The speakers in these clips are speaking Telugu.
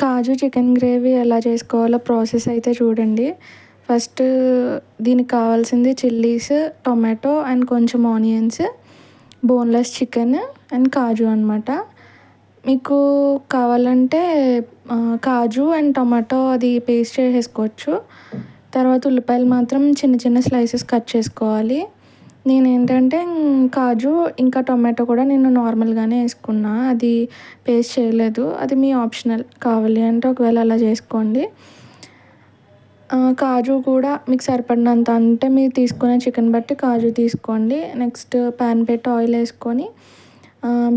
కాజు చికెన్ గ్రేవీ ఎలా చేసుకోవాలో ప్రాసెస్ అయితే చూడండి. ఫస్ట్ దీనికి కావాల్సింది చిల్లీస్, టొమాటో అండ్ కొంచెం ఆనియన్స్, బోన్లెస్ చికెన్ అండ్ కాజు అనమాట. మీకు కావాలంటే కాజు అండ్ టొమాటో అది పేస్ట్ చేసేసుకోవచ్చు. తర్వాత ఉల్లిపాయలు మాత్రం చిన్న చిన్న స్లైసెస్ కట్ చేసుకోవాలి. నేనేంటంటే కాజు ఇంకా టొమాటో కూడా నేను నార్మల్గానే వేసుకున్నా, అది పేస్ట్ చేయలేదు. అది మీ ఆప్షనల్, కావాలి అంటే ఒకవేళ అలా చేసుకోండి. కాజు కూడా మీకు సరిపడినంత, అంటే మీరు తీసుకునే చికెన్ బట్టి కాజు తీసుకోండి. నెక్స్ట్ ప్యాన్ పెట్టి ఆయిల్ వేసుకొని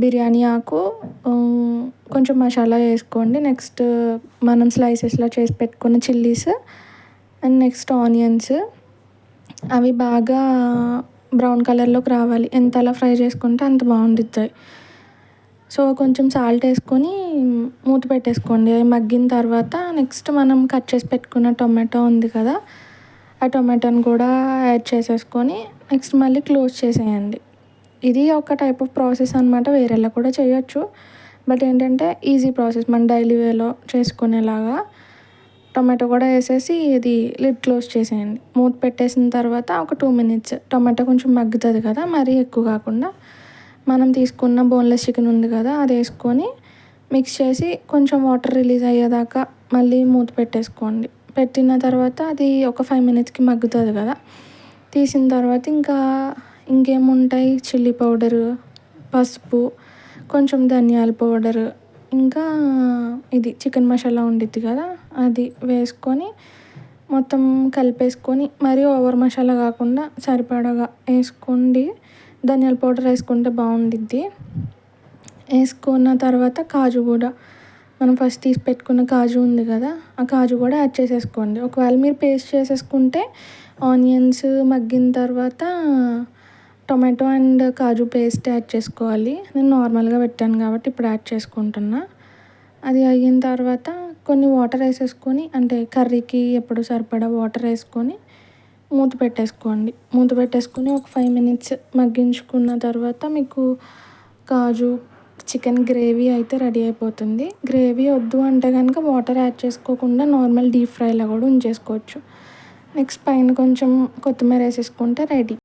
బిర్యానీ ఆకు, కొంచెం మసాలా వేసుకోండి. నెక్స్ట్ మనం స్లైసెస్లో చేసి పెట్టుకున్న చిల్లీస్ అండ్ నెక్స్ట్ ఆనియన్స్, అవి బాగా బ్రౌన్ కలర్లోకి రావాలి. ఎంత అలా ఫ్రై చేసుకుంటే అంత బాగుండిద్ది. సో కొంచెం సాల్ట్ వేసుకొని మూత పెట్టేసుకోండి. అవి మగ్గిన తర్వాత నెక్స్ట్ మనం కట్ చేసి పెట్టుకున్న టొమాటో ఉంది కదా, ఆ టొమాటోని కూడా యాడ్ చేసేసుకొని నెక్స్ట్ మళ్ళీ క్లోజ్ చేసేయండి. ఇది ఒక టైప్ ఆఫ్ ప్రాసెస్ అనమాట. వేరేలా కూడా చేయొచ్చు, బట్ ఏంటంటే ఈజీ ప్రాసెస్, మన డైలీ వేలో చేసుకునేలాగా. టొమాటో కూడా వేసేసి ఇది లిడ్ క్లోజ్ చేసేయండి. మూత పెట్టేసిన తర్వాత ఒక 2 minutes టొమాటో కొంచెం మగ్గుతుంది కదా, మరీ ఎక్కువ కాకుండా. మనం తీసుకున్న బోన్లెస్ చికెన్ ఉంది కదా, అది వేసుకొని మిక్స్ చేసి కొంచెం వాటర్ రిలీజ్ అయ్యేదాకా మళ్ళీ మూత పెట్టేసుకోండి. పెట్టిన తర్వాత అది ఒక 5 minutesకి మగ్గుతుంది కదా, తీసిన తర్వాత ఇంకేముంటాయి, చిల్లీ పౌడరు, పసుపు, కొంచెం ధనియాల పౌడరు, ఇంకా ఇది చికెన్ మసాలా ఉండిద్ది కదా, అది వేసుకొని మొత్తం కలిపేసుకొని, మరీ ఓవర్ మసాలా కాకుండా సరిపడగా వేసుకోండి. ధనియాల పౌడర్ వేసుకుంటే బాగుండిద్ది. వేసుకున్న తర్వాత కాజు కూడా, మనం ఫస్ట్ తీసి పెట్టుకున్న కాజు ఉంది కదా, ఆ కాజు కూడా యాడ్ చేసేసుకోండి. ఒకవేళ మీరు పేస్ట్ చేసేసుకుంటే ఆనియన్స్ మగ్గిన తర్వాత టొమాటో అండ్ కాజు పేస్ట్ యాడ్ చేసుకోవాలి. నేను నార్మల్గా పెట్టాను కాబట్టి ఇప్పుడు యాడ్ చేసుకుంటున్నా. అది అయిన తర్వాత కొన్ని వాటర్ వేసేసుకొని, అంటే కర్రీకి ఎప్పుడు సరిపడా వాటర్ వేసుకొని మూత పెట్టేసుకోండి. మూత పెట్టేసుకొని ఒక 5 minutes మగ్గించుకున్న తర్వాత మీకు కాజు చికెన్ గ్రేవీ అయితే రెడీ అయిపోతుంది. గ్రేవీ వద్దు అంటే కనుక వాటర్ యాడ్ చేసుకోకుండా నార్మల్ డీప్ ఫ్రైలా కూడా ఉంచేసుకోవచ్చు. నెక్స్ట్ పైన కొంచెం కొత్తిమీర వేసేసుకుంటే రెడీ.